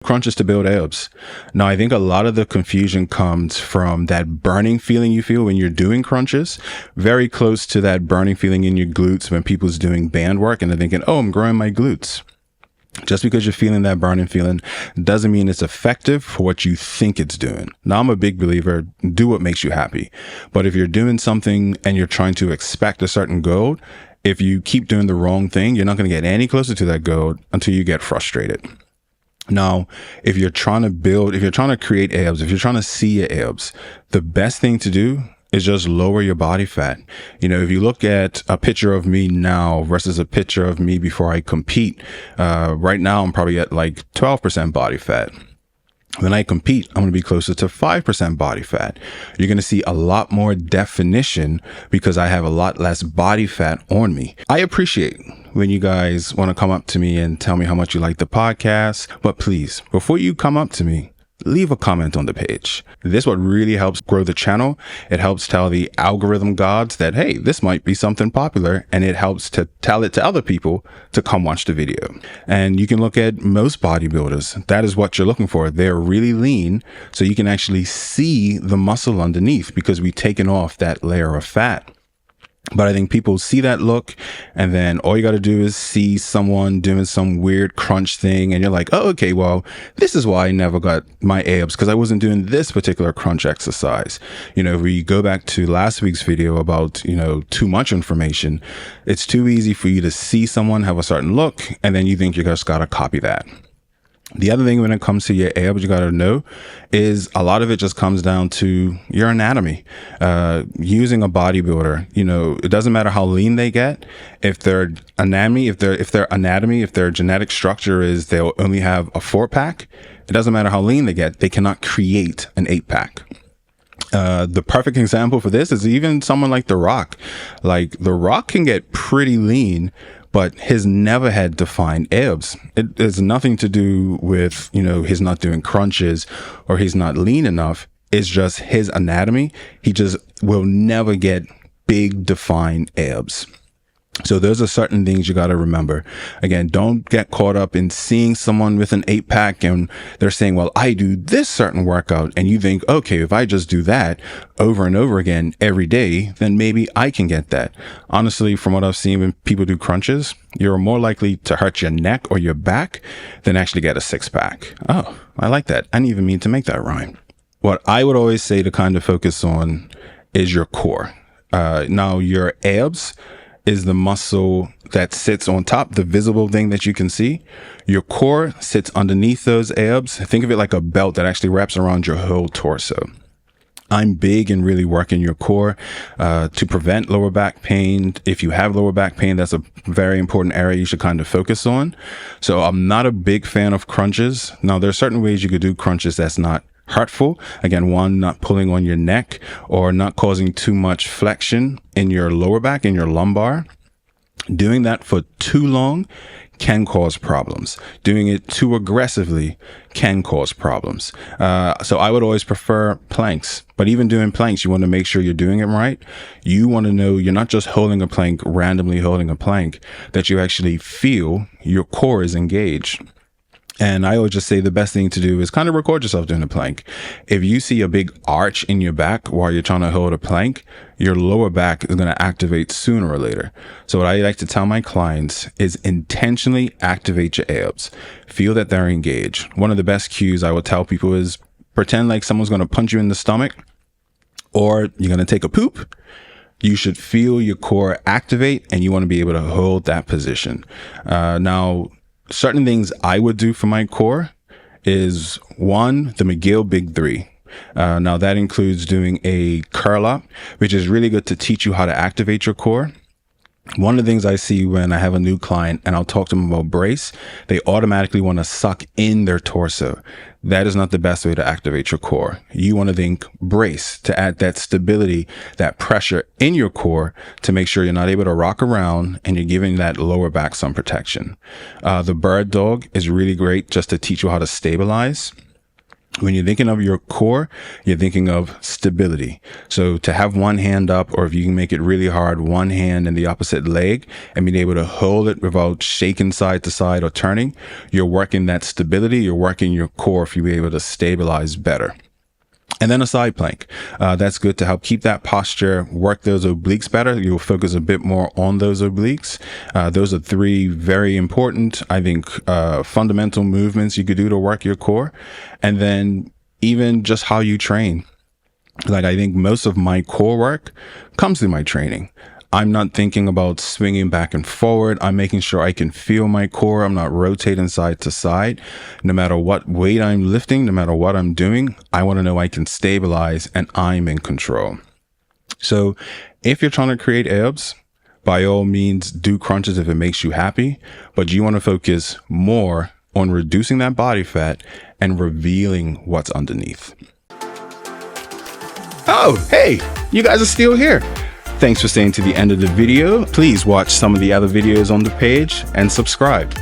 Crunches to build abs. Now, I think a lot of the confusion comes from that burning feeling you feel when you're doing crunches, very close to that burning feeling in your glutes when people's doing band work and they're thinking, oh, I'm growing my glutes. Just because you're feeling that burning feeling doesn't mean it's effective for what you think it's doing. Now, I'm a big believer, do what makes you happy. But if you're doing something and you're trying to expect a certain goal, if you keep doing the wrong thing, you're not going to get any closer to that goal until you get frustrated. Now, if you're trying to create abs, if you're trying to see your abs, the best thing to do is just lower your body fat. You know, if you look at a picture of me now versus a picture of me before I compete, right now I'm probably at like 12% body fat. When I compete, I'm going to be closer to 5% body fat. You're going to see a lot more definition because I have a lot less body fat on me. I appreciate when you guys want to come up to me and tell me how much you like the podcast, but please, before you come up to me, leave a comment on the page. This is what really helps grow the channel. It helps tell the algorithm gods that, hey, this might be something popular, and it helps to tell it to other people to come watch the video. And you can look at most bodybuilders. That is what you're looking for. They're really lean, so you can actually see the muscle underneath because we've taken off that layer of fat. But I think people see that look, and then all you got to do is see someone doing some weird crunch thing, and you're like, oh, okay, well, this is why I never got my abs, because I wasn't doing this particular crunch exercise. You know, if we go back to last week's video about, you know, too much information, it's too easy for you to see someone have a certain look, and then you think you just got to copy that. The other thing when it comes to your abs, you got to know is a lot of it just comes down to your anatomy. Using a bodybuilder, you know, it doesn't matter how lean they get. If their anatomy, if their genetic structure is they'll only have a 4-pack, it doesn't matter how lean they get. They cannot create an 8-pack. The perfect example for this is even someone like The Rock. Like The Rock can get pretty lean, but he's never had defined abs. It has nothing to do with, you know, he's not doing crunches or he's not lean enough. It's just his anatomy. He just will never get big defined abs. So those are certain things you got to remember. Again, don't get caught up in seeing someone with an 8-pack and they're saying, well, I do this certain workout. And you think, okay, if I just do that over and over again every day, then maybe I can get that. Honestly, from what I've seen when people do crunches, you're more likely to hurt your neck or your back than actually get a 6-pack. Oh, I like that. I didn't even mean to make that rhyme. What I would always say to kind of focus on is your core. Now, your abs is the muscle that sits on top, the visible thing that you can see. Your core sits underneath those abs. Think of it like a belt that actually wraps around your whole torso. I'm big in really working your core to prevent lower back pain. If you have lower back pain, that's a very important area you should kind of focus on. So I'm not a big fan of crunches. Now, there are certain ways you could do crunches that's not hurtful. Again, one, not pulling on your neck or not causing too much flexion in your lower back, in your lumbar. Doing that for too long can cause problems. Doing it too aggressively can cause problems. So I would always prefer planks. But even doing planks, you want to make sure you're doing it right. You want to know you're not just holding a plank, randomly holding a plank, that you actually feel your core is engaged. And I always just say the best thing to do is kind of record yourself doing a plank. If you see a big arch in your back while you're trying to hold a plank, your lower back is going to activate sooner or later. So what I like to tell my clients is intentionally activate your abs. Feel that they're engaged. One of the best cues I would tell people is pretend like someone's going to punch you in the stomach or you're going to take a poop. You should feel your core activate and you want to be able to hold that position. Now, certain things I would do for my core is one, the McGill Big Three. Now that includes doing a curl up, which is really good to teach you how to activate your core. One of the things I see when I have a new client and I'll talk to them about brace, they automatically want to suck in their torso. That is not the best way to activate your core. You want to think brace to add that stability, that pressure in your core to make sure you're not able to rock around and you're giving that lower back some protection. The bird dog is really great just to teach you how to stabilize. When you're thinking of your core, you're thinking of stability. So to have one hand up, or if you can make it really hard, one hand in the opposite leg and being able to hold it without shaking side to side or turning, you're working that stability. You're working your core if you're able to stabilize better. And then a side plank. That's good to help keep that posture, work those obliques better. You'll focus a bit more on those obliques. Those are three very important, I think, fundamental movements you could do to work your core. And then even just how you train. Like, I think most of my core work comes through my training. I'm not thinking about swinging back and forward. I'm making sure I can feel my core. I'm not rotating side to side. No matter what weight I'm lifting, no matter what I'm doing, I want to know I can stabilize and I'm in control. So if you're trying to create abs, by all means, do crunches if it makes you happy, but you want to focus more on reducing that body fat and revealing what's underneath. Oh, hey, you guys are still here. Thanks for staying to the end of the video. Please watch some of the other videos on the page and subscribe.